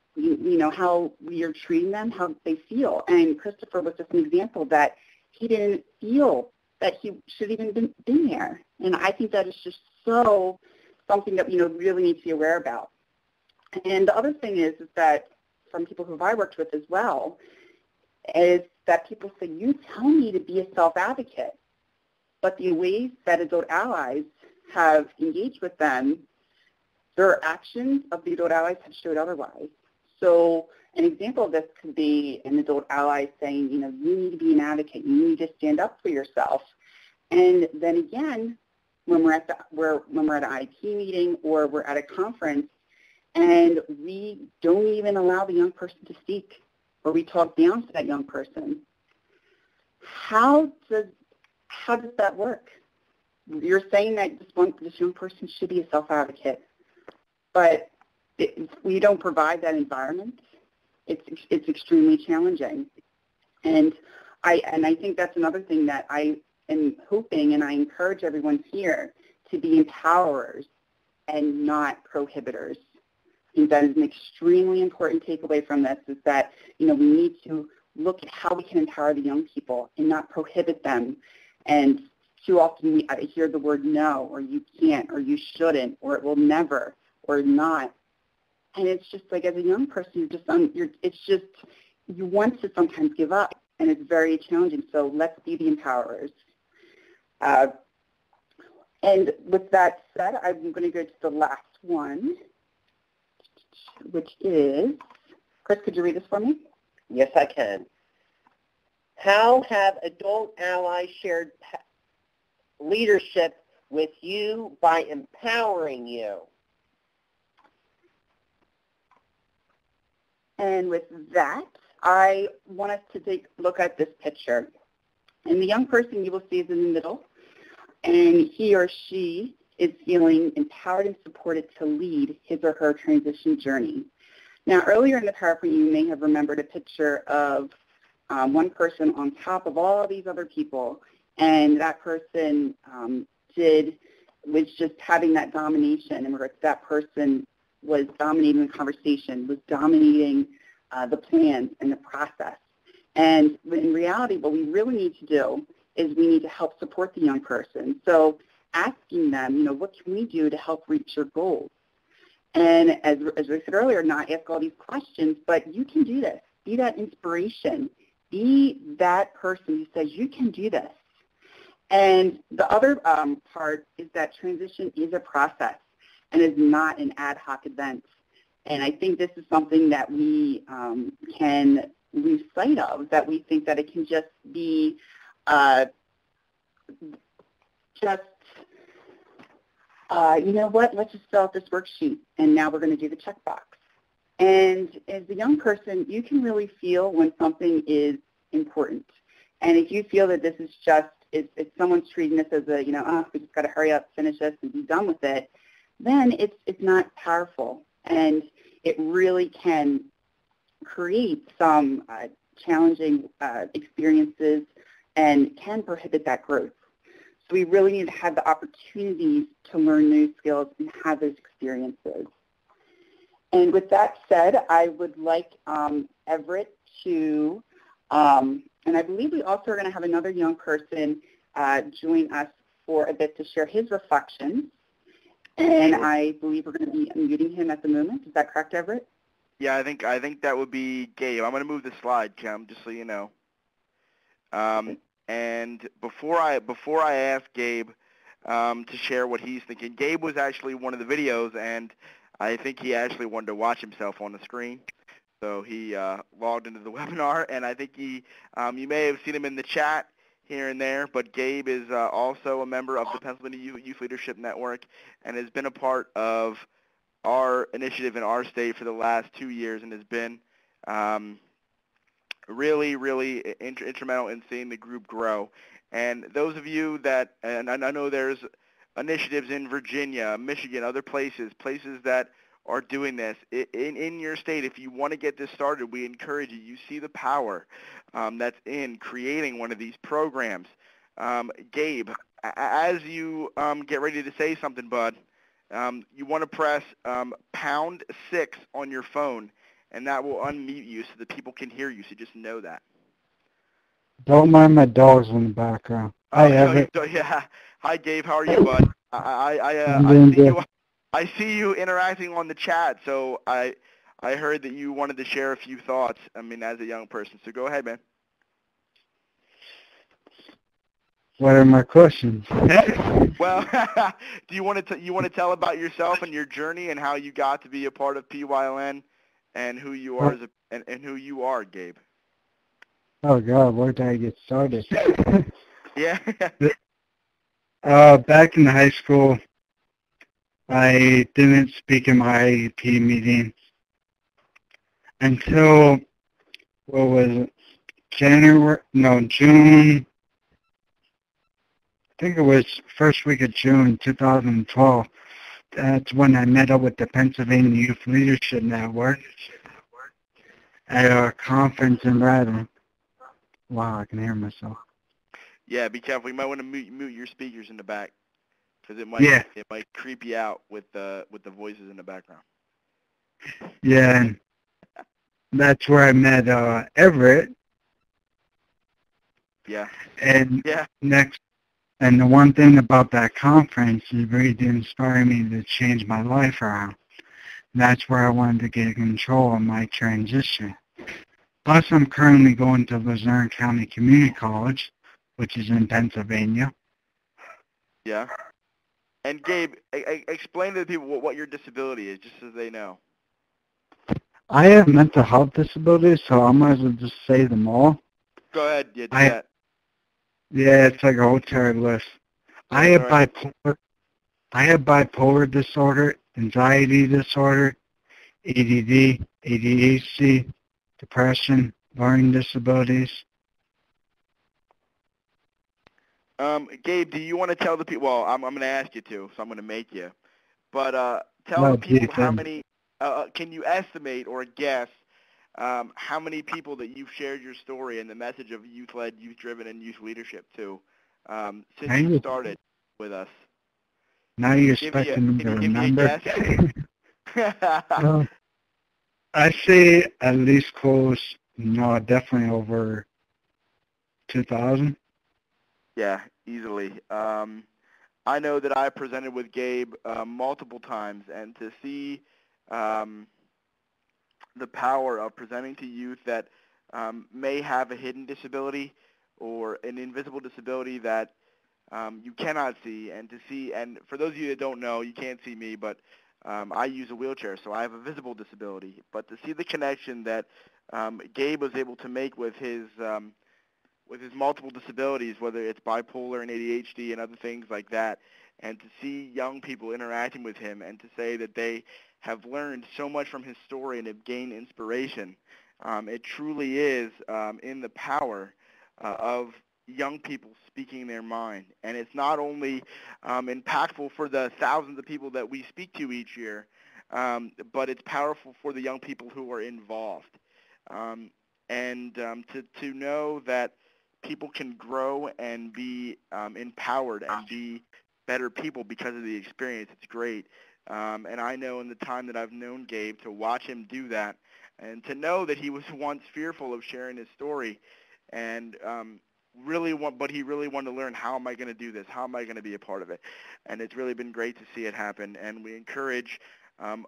how we are treating them, how they feel. And Christopher was just an example that he didn't feel that he should even been there. And I think that is just so something that really need to be aware about. And the other thing is that from people who I worked with as well, is that people say, you tell me to be a self-advocate, but the ways that adult allies have engaged with them, their actions of the adult allies have showed otherwise. So an example of this could be an adult ally saying, you need to be an advocate, you need to stand up for yourself. And then again, when we're at an IP meeting or we're at a conference and we don't even allow the young person to speak, or we talk down to that young person, how does that work? You're saying that this young person should be a self-advocate, but if we don't provide that environment, it's extremely challenging. And I think that's another thing that I am hoping, and I encourage everyone here to be empowerers and not prohibitors. I think that is an extremely important takeaway from this, is that we need to look at how we can empower the young people and not prohibit them. And too often I hear the word no, or you can't, or you shouldn't, or it will never, or not. And it's just like, as a young person, you want to sometimes give up, and it's very challenging. So let's be the empowerers. And with that said, I'm going to go to the last one, which is, Chris, could you read this for me? Yes, I can. How have adult allies shared leadership with you by empowering you? And with that, I want us to take a look at this picture. And the young person you will see is in the middle, and he or she is feeling empowered and supported to lead his or her transition journey. Now, earlier in the PowerPoint, you may have remembered a picture of one person on top of all these other people, and that person was just having that domination, in regards to that person was dominating the conversation, was dominating the plan and the process. And in reality, what we really need to do is we need to help support the young person. So asking them, what can we do to help reach your goals? And as I said earlier, not ask all these questions, but you can do this. Be that inspiration. Be that person who says, you can do this. And the other part is that transition is a process and is not an ad hoc event. And I think this is something that we can lose sight of, that we think that it can just be you know what, let's just fill out this worksheet, and now we're going to do the checkbox. And as a young person, you can really feel when something is important. And if you feel that this is just, if someone's treating this as a, we just got to hurry up, finish this, and be done with it, then it's not powerful. And it really can create some challenging experiences and can prohibit that growth. So we really need to have the opportunities to learn new skills and have those experiences. And with that said, I would like Everett to, and I believe we also are going to have another young person join us for a bit to share his reflections. And I believe we're going to be unmuting him at the moment. Is that correct, Everett? Yeah, I think that would be Gabe. I'm going to move the slide, Kim, just so you know. And before I ask Gabe to share what he's thinking, Gabe was actually one of the videos, and I think he actually wanted to watch himself on the screen. So he logged into the webinar, and I think he, you may have seen him in the chat here and there, but Gabe is also a member of the Pennsylvania Youth Leadership Network and has been a part of our initiative in our state for the last 2 years and has been really instrumental in seeing the group grow. And those of you that, and I know there's initiatives in Virginia, Michigan, other places that are doing this. In your state, if you want to get this started, we encourage you. You see the power that's in creating one of these programs. Gabe, as you get ready to say something, bud, you want to press #6 on your phone, and that will unmute you so that people can hear you, so just know that. Don't mind my dogs in the background. Yeah. Hi, Gabe. How are you, bud? I see you interacting on the chat, so I heard that you wanted to share a few thoughts, I mean, as a young person. So go ahead, man. What are my questions? Well, do you want to tell about yourself and your journey and how you got to be a part of PYLN and who you are and who you are, Gabe? Oh God, where did I get started? Yeah. Back in high school, I didn't speak in my IEP meeting until, what was it, June, I think it was first week of June 2012. That's when I met up with the Pennsylvania Youth Leadership Network at a conference in Radlin. Wow, I can hear myself. Yeah, be careful. You might want to mute your speakers in the back because it might creep you out with the voices in the background. Yeah, and that's where I met Everett. Yeah. And and the one thing about that conference is really did inspire me to change my life around. And that's where I wanted to get control of my transition. Plus, I'm currently going to Luzerne County Community College, which is in Pennsylvania. Yeah. And Gabe, explain to the people what your disability is, just so they know. I have mental health disabilities, so I might as well just say them all. Go ahead. Yeah, do that. Yeah, it's like a whole entire list. I have bipolar disorder, anxiety disorder, ADD, ADHD, depression, learning disabilities. Gabe, do you want to tell the people? Well, I'm going to ask you to, so I'm going to make you. But tell the people how many. Can you estimate or guess how many people that you've shared your story and the message of youth-led, youth-driven, and youth leadership to since you started with us? Now you're expecting me to remember. I say at least close, definitely over 2,000. Yeah, easily. I know that I presented with Gabe multiple times, and to see the power of presenting to youth that may have a hidden disability or an invisible disability that you cannot see, and to see, and for those of you that don't know, you can't see me, but I use a wheelchair, so I have a visible disability. But to see the connection that Gabe was able to make with his multiple disabilities, whether it's bipolar and ADHD and other things like that, and to see young people interacting with him and to say that they have learned so much from his story and have gained inspiration, it truly is in the power of young people speaking their mind. And it's not only impactful for the thousands of people that we speak to each year, but it's powerful for the young people who are involved. And to know that people can grow and be empowered and be better people because of the experience. It's great. And I know in the time that I've known Gabe, to watch him do that and to know that he was once fearful of sharing his story and but he really wanted to learn, how am I going to do this? How am I going to be a part of it? And it's really been great to see it happen. And we encourage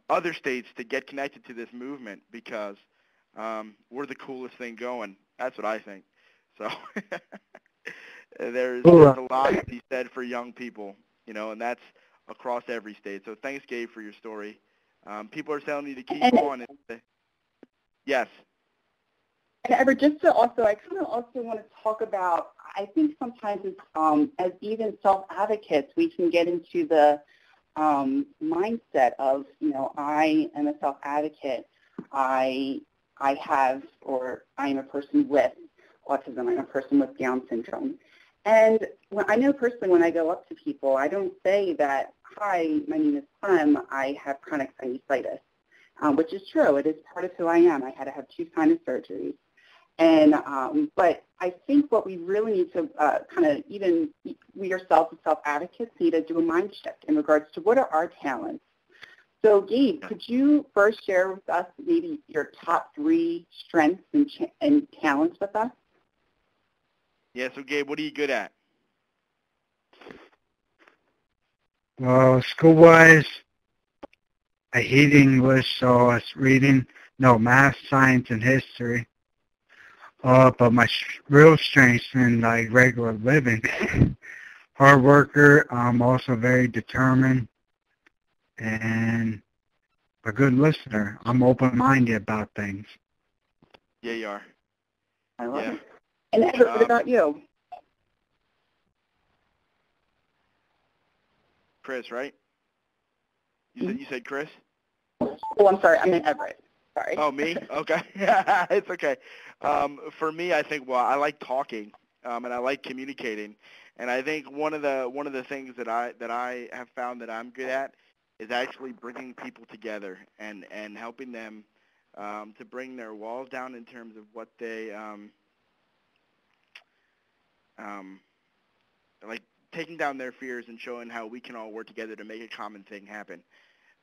other states to get connected to this movement because we're the coolest thing going. That's what I think. So there's a lot to be said for young people, and that's across every state. So thanks, Gabe, for your story. People are telling you to keep on. Yes. And Everett, just to also, I kind of also want to talk about, I think sometimes as even self-advocates, we can get into the mindset of, I am a self-advocate. I have, or I am a person with autism. I'm a person with Down syndrome. And I know personally when I go up to people, I don't say that, hi, my name is Clem, I have chronic sinusitis, which is true. It is part of who I am. I had to have 2 sinus surgeries. And but I think what we really need to kind of, even we ourselves as self-advocates, need to do a mind shift in regards to what are our talents. So Gabe, could you first share with us maybe your top 3 strengths and talents with us? Yeah, so Gabe, what are you good at? Well, school-wise, I hate English, so it's reading, math, science, and history. But my real strengths in like regular living, hard worker, I'm also very determined, and a good listener. I'm open-minded about things. Yeah, you are. I love it. And Edward, what about you? Chris, right? You said Chris? Oh, I'm sorry. I meant Everett. Sorry. Oh, me? Okay. It's okay. For me, I think, I like talking, and I like communicating. And I think one of the things that I have found that I'm good at is actually bringing people together and helping them to bring their walls down in terms of what they like taking down their fears and showing how we can all work together to make a common thing happen.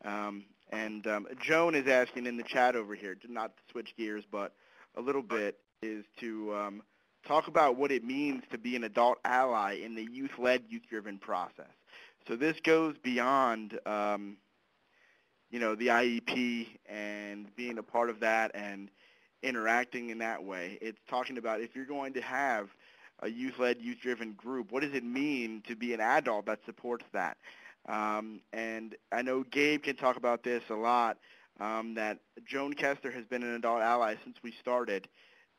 Joan is asking in the chat over here, not to switch gears, but a little bit, is to talk about what it means to be an adult ally in the youth-led, youth-driven process. So this goes beyond, the IEP and being a part of that and interacting in that way. It's talking about if you're going to have a youth-led, youth-driven group, what does it mean to be an adult that supports that? And I know Gabe can talk about this a lot, that Joan Kester has been an adult ally since we started,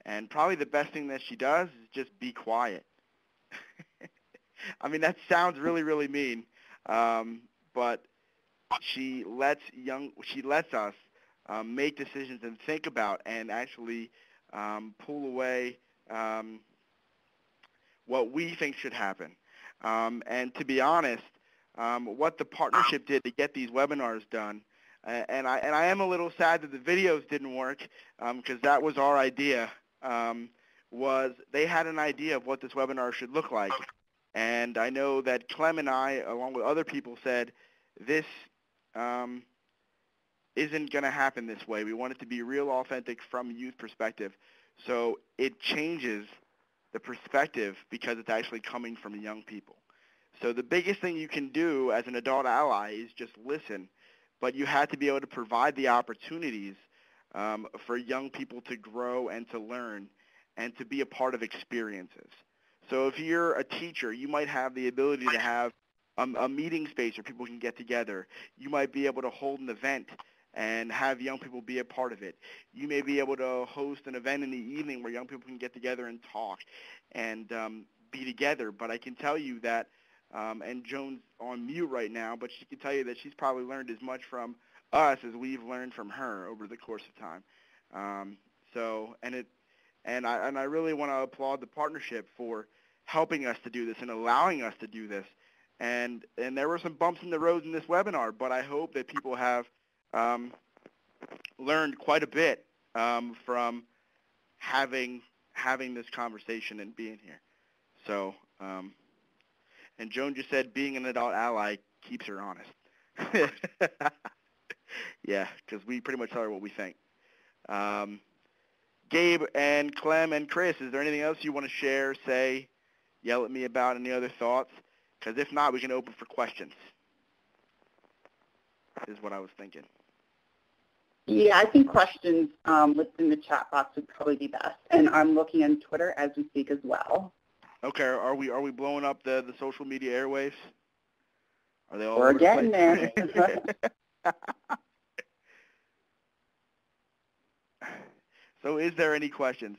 and probably the best thing that she does is just be quiet. I mean, that sounds really, really mean, but she lets us make decisions and think about and actually pull away what we think should happen. And to be honest, what the partnership did to get these webinars done, and I am a little sad that the videos didn't work because that was our idea, was they had an idea of what this webinar should look like. And I know that Clem and I, along with other people, said this isn't going to happen this way. We want it to be real, authentic from a youth perspective. So it changes the perspective because it's actually coming from young people. So the biggest thing you can do as an adult ally is just listen, but you have to be able to provide the opportunities for young people to grow and to learn and to be a part of experiences. So if you're a teacher, you might have the ability to have a meeting space where people can get together. You might be able to hold an event and have young people be a part of it. You may be able to host an event in the evening where young people can get together and talk and be together. But I can tell you that, and Joan's on mute right now, but she can tell you that she's probably learned as much from us as we've learned from her over the course of time. And I really want to applaud the partnership for helping us to do this and allowing us to do this. And there were some bumps in the road in this webinar, but I hope that people have learned quite a bit from having having this conversation and being here. So, and Joan just said being an adult ally keeps her honest. Yeah, because we pretty much tell her what we think. Gabe and Clem and Chris, is there anything else you want to share, say, yell at me about, any other thoughts? Because if not, we can open for questions, is what I was thinking. Yeah, I think questions within the chat box would probably be best. And I'm looking on Twitter as we speak as well. Okay, are we blowing up the social media airwaves? Are they all We're over the getting place? there. So is there any questions?